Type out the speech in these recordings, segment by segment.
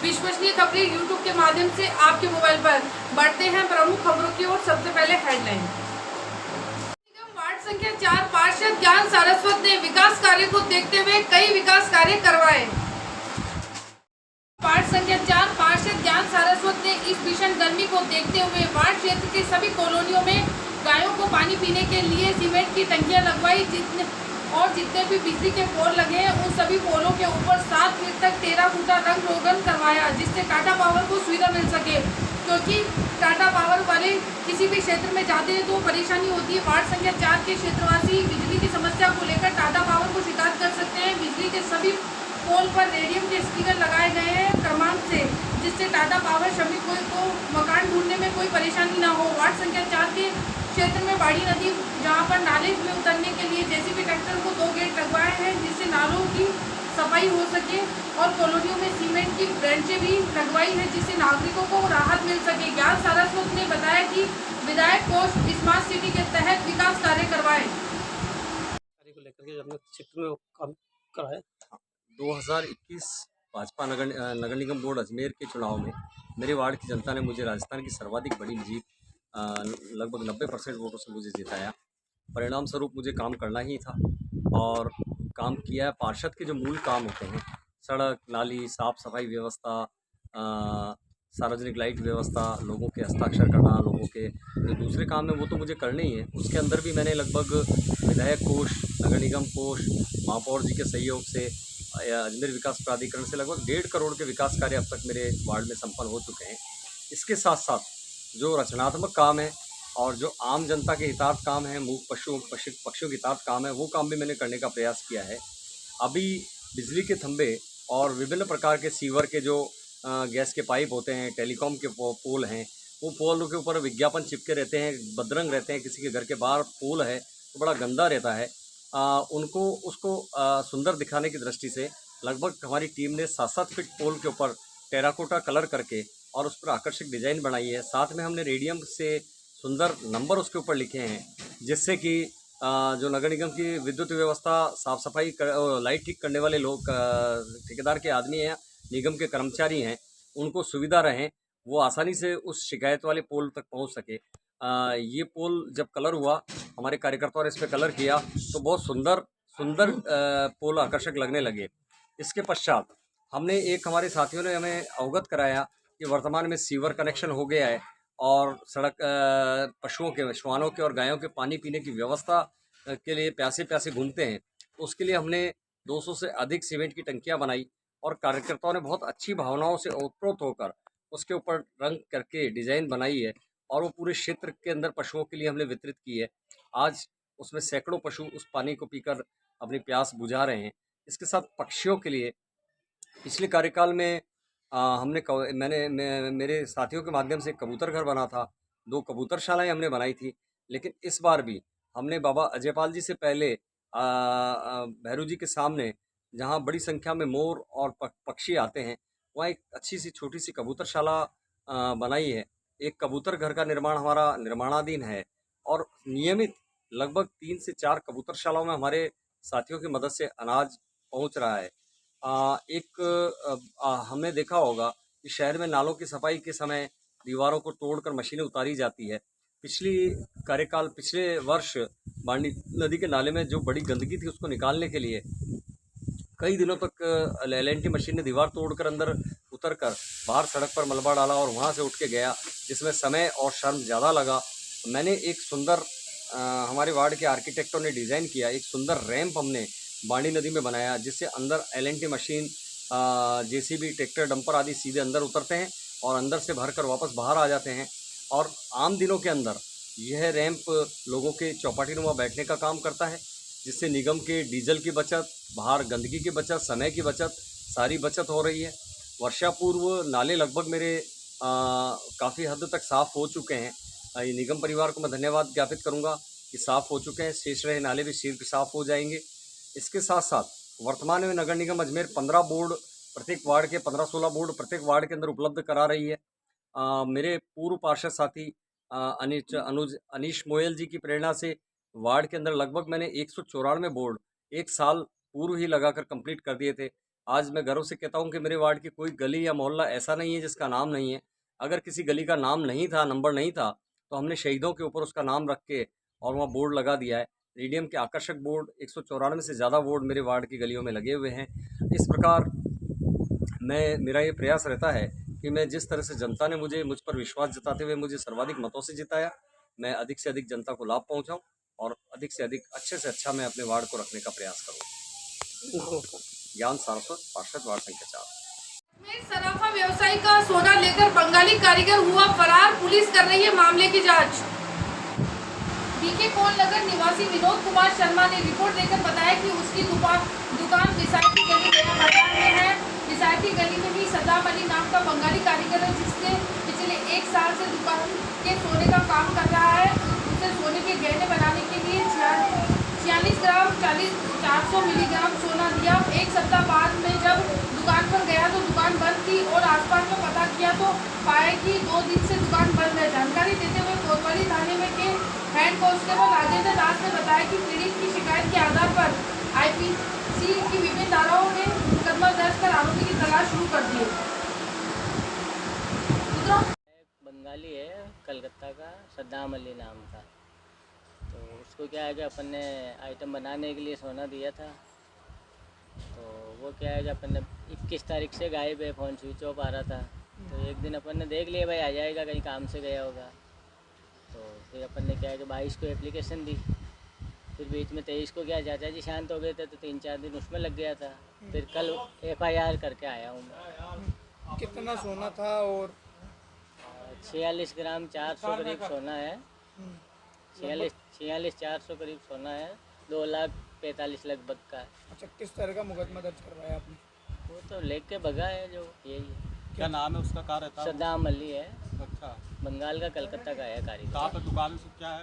विश्वसनीय खबरें यूट्यूब के माध्यम से आपके मोबाइल पर। बढ़ते हैं प्रमुख खबरों की ओर। सबसे पहले हेडलाइन। वार्ड संख्या 4 पार्षद ज्ञान सारस्वत ने विकास कार्य को देखते हुए कई विकास कार्य करवाए। वार्ड संख्या 4 पार्षद ज्ञान सारस्वत ने इस भीषण गर्मी को देखते हुए वार्ड क्षेत्र के सभी कॉलोनियों में गायों को पानी पीने के लिए सीमेंट की टंकियां लगवाई। जितने भी बिजली के पोल लगे हैं उन सभी पोलों के ऊपर 7 फीट तक टेराकोटा रंग रोगन करवाया, जिससे टाटा पावर को सुविधा मिल सके। क्योंकि टाटा पावर वाले किसी भी क्षेत्र में जाते हैं तो परेशानी होती है। वार्ड संख्या 4 के क्षेत्रवासी बिजली की समस्या को लेकर टाटा पावर को शिकायत कर सकते हैं। बिजली के सभी पोल पर रेडियम के स्टिकर लगाए गए हैं क्रमांक से, जिससे टाटा पावर श्रमिकों को मकान ढूंढने में कोई परेशानी ना हो। वार्ड संख्या 4 के क्षेत्र में बाड़ी नदी, जहां पर नाले में उतरने के लिए जेसीबी ट्रैक्टर को 2 गेट लगवाए हैं, जिससे नालों की सफाई हो सके। और कॉलोनियों में सीमेंट की ब्रांचें भी लगवाई है, जिससे नागरिकों को राहत मिल सके। ज्ञान सारस्वत ने बताया कि विधायक कोष स्मार्ट सिटी के तहत विकास कार्य करवाए को लेकर के अपने क्षेत्र में काम कराए। 2021 भाजपा नगर निगम बोर्ड अजमेर के चुनाव में मेरे वार्ड की जनता ने मुझे राजस्थान की सर्वाधिक बड़ी जीत लगभग 90% वोटों से मुझे जिताया। परिणाम स्वरूप मुझे काम करना ही था और काम किया है। पार्षद के जो मूल काम होते हैं, सड़क नाली, साफ सफाई व्यवस्था, सार्वजनिक लाइट व्यवस्था, लोगों के हस्ताक्षर करना, लोगों के जो दूसरे काम है वो तो मुझे करने ही है। उसके अंदर भी मैंने लगभग विधायक कोष, नगर निगम कोष, महापौर जी के सहयोग से, अजमेर विकास प्राधिकरण से लगभग 1.5 करोड़ के विकास कार्य अब तक मेरे वार्ड में संपन्न हो चुके हैं। इसके साथ साथ जो रचनात्मक काम है और जो आम जनता के हितार्थ काम है, मूक पशुओं के हितार्थ काम है, वो काम भी मैंने करने का प्रयास किया है। अभी बिजली के खंभे और विभिन्न प्रकार के सीवर के जो गैस के पाइप होते हैं, टेलीकॉम के पोल हैं, वो पोल के ऊपर विज्ञापन चिपके रहते हैं, बदरंग रहते हैं। किसी के घर के बाहर पोल है तो बड़ा गंदा रहता है। उसको सुंदर दिखाने की दृष्टि से लगभग हमारी टीम ने 7-7 फीट पोल के ऊपर टेराकोटा कलर करके और उस पर आकर्षक डिज़ाइन बनाई है। साथ में हमने रेडियम से सुंदर नंबर उसके ऊपर लिखे हैं, जिससे कि जो नगर निगम की विद्युत व्यवस्था, साफ सफाई लाइट ठीक करने वाले लोग, ठेकेदार के आदमी हैं, निगम के कर्मचारी हैं, उनको सुविधा रहें, वो आसानी से उस शिकायत वाले पोल तक पहुंच सके। ये पोल जब कलर हुआ, हमारे कार्यकर्ताओं ने इस पर कलर किया तो बहुत सुंदर पोल आकर्षक लगने लगे। इसके पश्चात हमने हमारे साथियों ने हमें अवगत कराया कि वर्तमान में सीवर कनेक्शन हो गया है और सड़क पशुओं के, श्वानों के और गायों के पानी पीने की व्यवस्था के लिए प्यासे घूमते हैं। उसके लिए हमने 200 से अधिक सीमेंट की टंकियां बनाई और कार्यकर्ताओं ने बहुत अच्छी भावनाओं से ओतप्रोत होकर उसके ऊपर रंग करके डिज़ाइन बनाई है और वो पूरे क्षेत्र के अंदर पशुओं के लिए हमने वितरित की है। आज उसमें सैकड़ों पशु उस पानी को पीकर अपनी प्यास बुझा रहे हैं। इसके साथ पक्षियों के लिए पिछले कार्यकाल में मेरे साथियों के माध्यम से कबूतर घर बना था, 2 कबूतरशालाएँ हमने बनाई थी। लेकिन इस बार भी हमने बाबा अजयपाल जी से पहले भैरू जी के सामने, जहाँ बड़ी संख्या में मोर और पक्षी आते हैं, वहाँ एक अच्छी सी छोटी सी कबूतरशाला बनाई है। एक कबूतर घर का निर्माण हमारा निर्माणाधीन है और नियमित लगभग 3 से 4 कबूतरशालाओं में हमारे साथियों की मदद से अनाज पहुँच रहा है। हमने देखा होगा कि शहर में नालों की सफाई के समय दीवारों को तोड़कर मशीनें उतारी जाती है। पिछले वर्ष बांडी नदी के नाले में जो बड़ी गंदगी थी उसको निकालने के लिए कई दिनों तक LNT मशीन ने दीवार तोड़कर अंदर उतरकर बाहर सड़क पर मलबा डाला और वहाँ से उठ के गया, जिसमें समय और श्रम ज़्यादा लगा। मैंने एक सुंदर हमारे वार्ड के आर्किटेक्टों ने डिज़ाइन किया, एक सुंदर रैंप हमने बांडी नदी में बनाया, जिससे अंदर LNT machine, JCB, tractor, dumper आदि सीधे अंदर उतरते हैं और अंदर से भरकर वापस बाहर आ जाते हैं। और आम दिनों के अंदर यह रैंप लोगों के चौपाटीनुमा बैठने का काम करता है, जिससे निगम के डीजल की बचत, बाहर गंदगी की बचत, समय की बचत, सारी बचत हो रही है। वर्षा पूर्व नाले लगभग मेरे काफ़ी हद तक साफ़ हो चुके हैं। ये निगम परिवार को मैं धन्यवाद ज्ञापित करूंगा कि साफ़ हो चुके हैं। शेष रहे नाले भी शीघ्र साफ़ हो जाएंगे। इसके साथ साथ वर्तमान में नगर निगम अजमेर 15 बोर्ड प्रत्येक वार्ड के 15-16 बोर्ड प्रत्येक वार्ड के अंदर उपलब्ध करा रही है। मेरे पूर्व पार्षद साथी अनीश मोयल जी की प्रेरणा से वार्ड के अंदर लगभग मैंने 194 बोर्ड 1 साल पूर्व ही लगाकर कंप्लीट कर दिए थे। आज मैं गर्व से कहता हूँ कि मेरे वार्ड की कोई गली या मोहल्ला ऐसा नहीं है जिसका नाम नहीं है। अगर किसी गली का नाम नहीं था, नंबर नहीं था, तो हमने शहीदों के ऊपर उसका नाम रख के और वहाँ बोर्ड लगा दिया है। रेडियम के आकर्षक बोर्ड 194 से ज़्यादा बोर्ड मेरे वार्ड की गलियों में लगे हुए हैं। इस प्रकार मेरा ये प्रयास रहता है कि मैं जिस तरह से जनता ने मुझ पर विश्वास जताते हुए मुझे सर्वाधिक मतों से जिताया, मैं अधिक से अधिक जनता को लाभ पहुँचाऊँ और अधिक से अधिक अच्छे से अच्छा मैं अपने वार्ड को रखने का प्रयास करूँ। ज्ञान सारस्वत, पार्षद, वार्ड संख्या 4। में सराफा व्यवसायी का सोना लेकर बंगाली कारीगर हुआ फरार, पुलिस कर रही है मामले की जांच। बीके कोल नगर निवासी विनोद कुमार शर्मा ने रिपोर्ट देकर बताया कि उसकी दुकान विसायती गली नया बाजार में है। विसायती गली में ही सद्दाम अली नाम का बंगाली कारीगर है, जिसने पिछले 1 साल से दुकान के सोने का काम कर रहा है। उसे सोने के गहने बनाने के लिए 46 ग्राम 400 मिलीग्राम सोना दिया। 1 सप्ताह बाद में जब दुकान पर गया तो दुकान बंद थी और आसपास में पता किया तो पाया कि 2 दिन से दुकान बंद है। जानकारी देते हुए कोतवाली थाने में के हेड कांस्टेबल राजेंद्र दास ने बताया कि पीड़ित की शिकायत के आधार पर आईपीसी की विभिन्न धाराओं में मुकदमा दर्ज कर आरोपी की तलाश शुरू कर दी। बंगाली है, कलकत्ता का, सद्दाम अली नाम था। तो उसको क्या है कि अपन ने आइटम बनाने के लिए सोना दिया था। तो वो क्या है कि अपन ने 21 तारीख से गायब है, फ़ोन स्विच ऑफ आ रहा था। तो एक दिन अपन ने देख लिया भाई आ जाएगा, कहीं काम से गया होगा। तो फिर अपन ने क्या है कि 22 को एप्लीकेशन दी। फिर बीच में 23 को क्या चाचा जी शांत हो गए थे, तो 3-4 दिन उसमें लग गया था। फिर कल FIR करके आया हूँ मैं। कितना सोना था? और 46 ग्राम 400 करीब सोना है। 46 400 करीब सोना है। 2,45,00,000 लगभग का है। अच्छा, किस तरह का मुकदमा दर्ज करवाया आपने? वो तो लेके भगा है, जो यही है। क्या नाम है उसका? कहाँ रहता है? सद्दाम अली है, अच्छा, बंगाल का, कलकत्ता का है कारीगर। कहाँ पर दुकान से क्या है?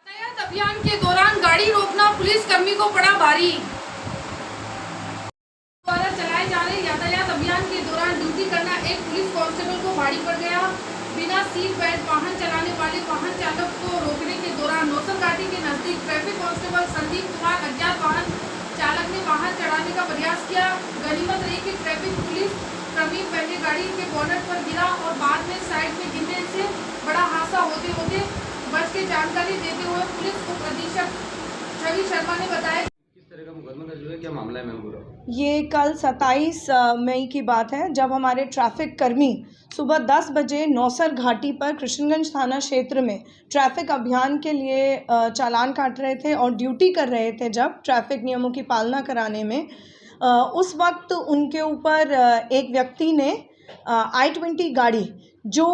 यातायात अभियान के दौरान गाड़ी रोकना पुलिस कर्मी को पड़ा भारी। द्वारा चलाए जा रहे यातायात अभियान के दौरान ड्यूटी करना एक पुलिस कांस्टेबल को भारी पड़ गया। बिना सीट बेल्ट वाहन चलाने वाले वाहन चालक को रोकने के दौरान नौसर घाटी के नजदीक ट्रैफिक कांस्टेबल संदीप कुमार अज्ञात वाहन चालक ने वाहन चढ़ाने का प्रयास किया। गनीमत रही कि ट्रैफिक पुलिस कर्मी पहले गाड़ी के बोनट पर गिरा और बाद में साइड में गिरने से बड़ा हादसा होते होते बच के। जानकारी देते हुए पुलिस उप अधीक्षक छवि शर्मा ने बताया किस तरह का मुकदमा दर्ज हुआ, क्या मामला है? मैं पूरा ये कल 27 मई की बात है, जब हमारे ट्रैफिक कर्मी सुबह 10 बजे नौसर घाटी पर कृष्णगंज थाना क्षेत्र में ट्रैफिक अभियान के लिए चालान काट रहे थे और ड्यूटी कर रहे थे। जब ट्रैफिक नियमों की पालना कराने में उस वक्त उनके ऊपर एक व्यक्ति ने I-20 गाड़ी जो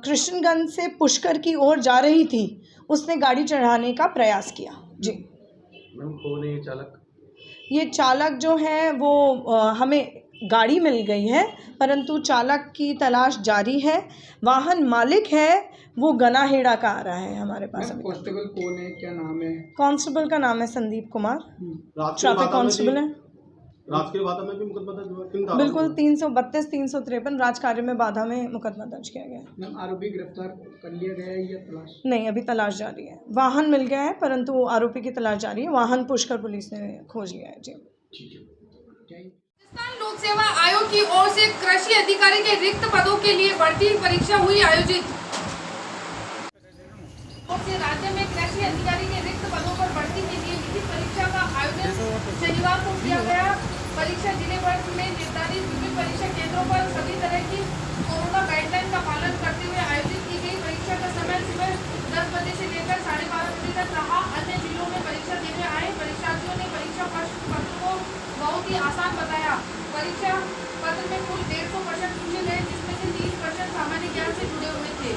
कृष्णगंज से पुष्कर की ओर जा रही थी, उसने गाड़ी चढ़ाने का प्रयास किया। जी मैम, कौन है ये चालक? ये चालक जो है वो हमें गाड़ी मिल गई है, परंतु चालक की तलाश जारी है। वाहन मालिक है वो गनाहेड़ा का आ रहा है हमारे पास। अभी कांस्टेबल कौन है, क्या नाम है? कांस्टेबल का नाम है संदीप कुमार, ट्रैफिक कांस्टेबल है। राजकीय बाधा में भी मुकदमा दर्ज हुआ? किन धाराओं में? बिल्कुल 332 353 राजकार्य में बाधा में मुकदमा दर्ज किया गया है। मैम, आरोपी गिरफ्तार कर लिया गया है या तलाश? नहीं, अभी तलाश जारी है। वाहन मिल गया है परंतु आरोपी की तलाश जारी है। वाहन पुष्कर पुलिस ने खोज लिया है। जी ठीक है। राजस्थान लोक सेवा आयोग की ओर से कृषि अधिकारी के रिक्त पदों के लिए भर्ती परीक्षा हुई आयोजित। राज्य में कृषि अधिकारी के रिक्त पदों पर भर्ती के लिए लिखित परीक्षा का आयोजन शनिवार को किया गया। परीक्षा जिले भर में निर्धारित विभिन्न परीक्षा केंद्रों पर सभी तरह की कोरोना गाइडलाइन का पालन करते हुए आयोजित की गई। परीक्षा का समय सुबह 10 बजे से लेकर 12:30 बजे तक रहा। अन्य जिलों में परीक्षा देने आए परीक्षार्थियों ने परीक्षा प्रश्न पत्र को बहुत ही आसान बताया। परीक्षा पत्र में कुल 150 प्रश्न पूछे गए, जिसमें से 30 प्रश्न सामान्य ज्ञान से जुड़े हुए थे।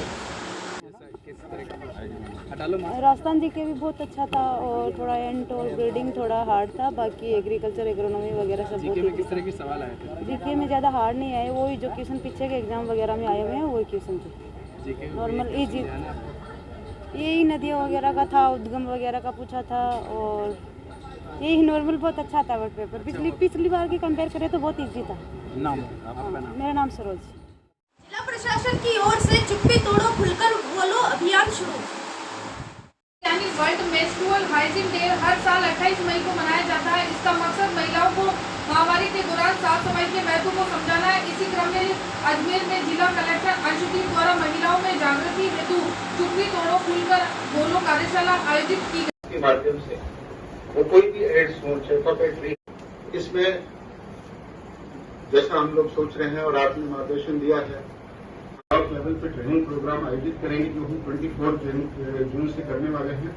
राजस्थान जीके भी बहुत अच्छा था और थोड़ा एंट और ग्रेडिंग थोड़ा हार्ड था। बाकी एग्रीकल्चर, एग्रोनॉमी वगैरह सब बहुत जीके में किस तरह के सवाल आए थे? जीके में ज़्यादा हार्ड नहीं आए, वही जो क्वेश्चन पीछे के एग्जाम वगैरह में आए हुए हैं वही क्वेश्चन थे। जीके नॉर्मल इजी, यही नदियों वगैरह का था, उद्गम वगैरह का पूछा था और यही नॉर्मल बहुत अच्छा था वर्ड पेपर। पिछली बार की कंपेयर करें तो बहुत ईजी था। नाम आपका? नाम? मेरा नाम सरोज। जिला प्रशासन की ओर से चुप्पी तोड़ो खुलकर बोलो अभियान शुरू। यानी वर्ल्ड मेंस्ट्रुअल हाइजीन डे हर साल 28 मई को मनाया जाता है। इसका मकसद महिलाओं को महामारी के दौरान साफ सफाई के महत्व को समझाना है। इसी क्रम में अजमेर में जिला कलेक्टर अंशुदीप द्वारा महिलाओं में जागृति हेतु चुप्पी तोड़ो खुलकर बोलो कार्यशाला आयोजित की गई। के माध्यम से वो कोई भी एड्स हो चाहे इसमें जैसा हम लोग सोच रहे हैं और आपने मार्गदर्शन दिया है, ब्लॉक लेवल पे ट्रेनिंग प्रोग्राम आयोजित करेंगे जो हम 24 जून से करने वाले हैं।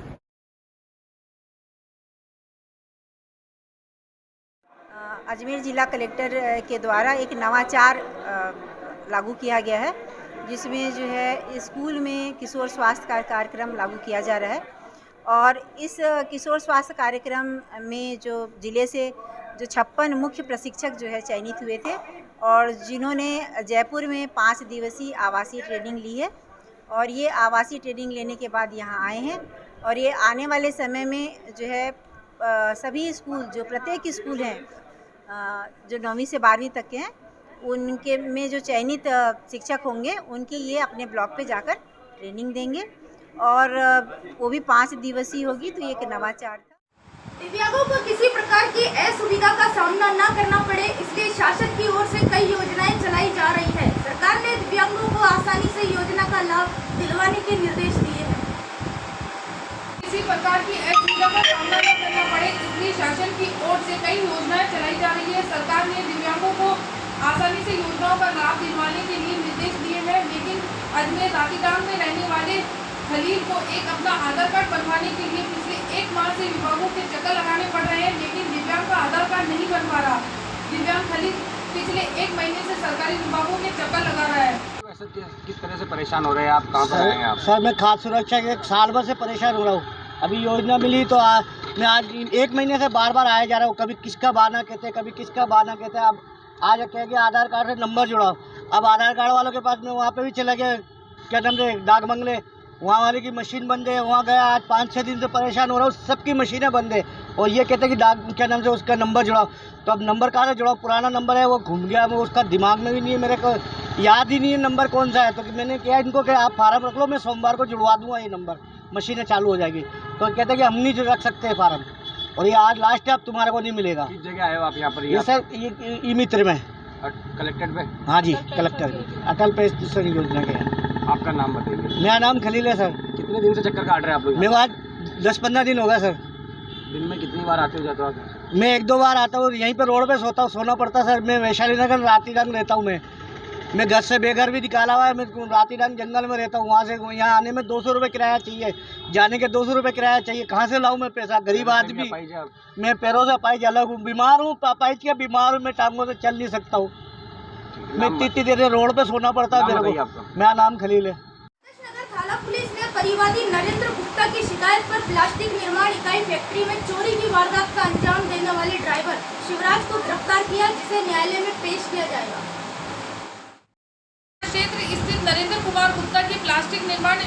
अजमेर जिला कलेक्टर के द्वारा एक नवाचार लागू किया गया है, जिसमें जो है स्कूल में किशोर स्वास्थ्य कार्यक्रम लागू किया जा रहा है। और इस किशोर स्वास्थ्य कार्यक्रम में जो जिले से जो 56 मुख्य प्रशिक्षक जो है चयनित हुए थे और जिन्होंने जयपुर में 5 दिवसीय आवासीय ट्रेनिंग ली है और ये आवासीय ट्रेनिंग लेने के बाद यहाँ आए हैं और ये आने वाले समय में जो है सभी स्कूल जो प्रत्येक स्कूल हैं जो 9वीं से 12वीं तक के हैं उनके में जो चयनित शिक्षक होंगे उनके लिए अपने ब्लॉक पे जाकर ट्रेनिंग देंगे और वो भी 5 दिवसीय होगी। तो ये एक नवाचार था। दिव्यांगों को किसी प्रकार की असुविधा का सामना न करना पड़े, इसलिए शासन की ओर से कई योजनाएं चलाई जा रही है। सरकार ने दिव्यांगों को आसानी से योजना का लाभ दिलवाने के निर्देश दिए हैं। किसी प्रकार की असुविधा का सामना न करना पड़े, इसलिए शासन की ओर से कई योजनाएं चलाई जा रही है। सरकार ने दिव्यांगों को आसानी से योजनाओं का लाभ दिलवाने के लिए निर्देश दिए हैं। लेकिन अजमेर रातीडांग में रहने वाले खलील को एक अपना आधार कार्ड बनवाने के लिए पिछले 1 माह से विभागों के चक्कर लगाने पड़ रहे हैं, लेकिन दिव्यांग का आधार कार्ड नहीं बन पा रहा। दिव्यांग खलील पिछले 1 महीने से सरकारी विभागों के चक्कर लगा रहा है। वैसे किस तरह से परेशान हो रहे हैं आप? कहाँ पर हैं आप? सर मैं खाद्य सुरक्षा के 1 साल भर से परेशान हो रहा हूँ। अभी योजना मिली तो मैं आज 1 महीने से बार बार आया जा रहा हूँ। कभी किसका बहाना कहते हैं, कभी किसका बहाना कहते हैं। अब आज कह के आधार कार्ड से नंबर जुड़ाओ। अब आधार कार्ड वालों के पास में वहाँ पे भी चला गया, क्या नाम से डाक बंगले, वहाँ वाले की मशीन बंद है। वहाँ गया, आज 5-6 दिन से परेशान हो रहा हूँ। सबकी मशीनें बंद है और ये कहते हैं कि डाक क्या नाम से उसका नंबर जुड़ाओ। तो अब नंबर कहाँ से जुड़ाओ? पुराना नंबर है वो घूम गया, वो उसका दिमाग में भी नहीं है, मेरे को याद ही नहीं है नंबर कौन सा है। तो मैंने किया इनको कि आप फार्म रख लो, मैं सोमवार को जुड़वा दूँगा ये नंबर, मशीनें चालू हो जाएगी। तो कहते हैं कि हम नहीं रख सकते फार्म और ये आज लास्ट है, अब तुम्हारे को नहीं मिलेगा। किस जगह आए हो आप यहाँ पर? ये सर ये ई मित्र में कलेक्टर पे? हाँ जी, कलेक्टर अटल पेंशन योजना के। आपका नाम बताइए। मेरा नाम खलील है सर। कितने दिन से चक्कर काट रहे हैं आप लोग? मेरे आज 10-15 दिन हो गया सर। दिन में कितनी बार आते हो जाते हो आप? मैं 1-2 बार आता हूँ, यहीं पे रोड पे सोना पड़ता सर। मैं वैशाली नगर रातीडांग रहता हूँ। मैं घर से बेघर भी निकाला हुआ है। मैं रातीडांग जंगल में रहता हूँ। वहाँ से यहाँ आने में 200 रुपये किराया चाहिए, जाने के 200 रुपये किराया चाहिए। कहाँ से लाऊँ मैं पैसा? गरीब आदमी, मैं पैरों से पाइज अलग हूँ, बीमार हूँ, पाइज के बीमार हूँ, मैं टांगों से चल नहीं सकता हूँ। मैं इतनी देर रोड पे सोना पड़ता है मेरे को। मेरा नाम खलील है। थाना पुलिस ने परिवादी नरेंद्र गुप्ता की शिकायत पर प्लास्टिक निर्माण इकाई फैक्ट्री में चोरी की वारदात का अंजाम देने वाले ड्राइवर शिवराज को गिरफ्तार किया, जिसे न्यायालय में पेश किया जाएगा। क्षेत्र स्थित नरेंद्र कुमार गुप्ता की प्लास्टिक निर्माण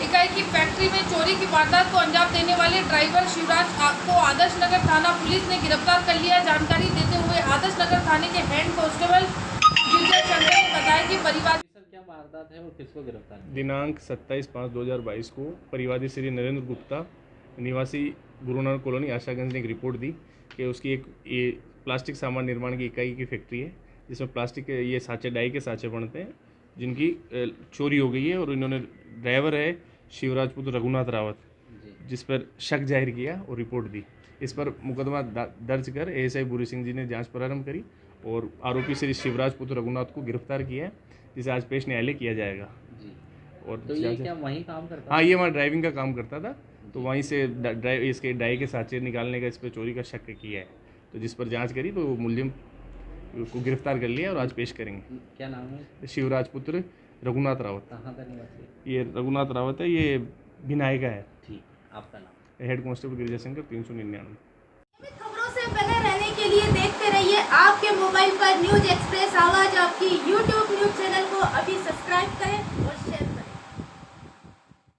इकाई की फैक्ट्री में चोरी की वारदात को अंजाम देने वाले ड्राइवर शिवराज को आदर्श नगर थाना पुलिस ने गिरफ्तार कर लिया। जानकारी देते हुए आदर्श नगर थाने के हेड कांस्टेबल विजय शंकर ने बताया कि परिवार क्या वारदात है और किसको गिरफ्तार? दिनांक 27/5/2022 को परिवादी श्री नरेंद्र गुप्ता निवासी गुरु नानक कॉलोनी आशागंज ने एक रिपोर्ट दी कि उसकी एक ये प्लास्टिक सामान निर्माण की इकाई की फैक्ट्री है, जिसमें प्लास्टिक के ये साँचे, डाई के साँचे बनते हैं, जिनकी चोरी हो गई है। और इन्होंने ड्राइवर है शिवराज पुत्र रघुनाथ रावत, जिस पर शक जाहिर किया और रिपोर्ट दी। इस पर मुकदमा दर्ज कर एएसआई बुरी सिंह जी ने जांच प्रारंभ करी और आरोपी श्री शिवराज पुत्र रघुनाथ को गिरफ्तार किया है, जिसे आज पेश न्यायालय किया जाएगा। जी। और तो ये क्या वहीं काम करता? हाँ, ये वहाँ ड्राइविंग का काम करता था, तो वहीं से इसके डाई के साँचे निकालने का इस पर चोरी का शक किया है। तो जिस पर जांच करी तो मुलजिम को गिरफ्तार कर लिया और आज पेश करेंगे। क्या नाम है? शिवराज पुत्र रघुनाथ रावत। कहाँ का निवासी? ये रघुनाथ रावत है, ये भिनाई का है। ठीक, आपका नाम? Head constable Girija Shankar 399। खबरों से बने रहने के लिए देखते रहिए आपके मोबाइल पर न्यूज एक्सप्रेस आवाज आपकी यूट्यूब न्यूज चैनल को अभी सब्सक्राइब करें।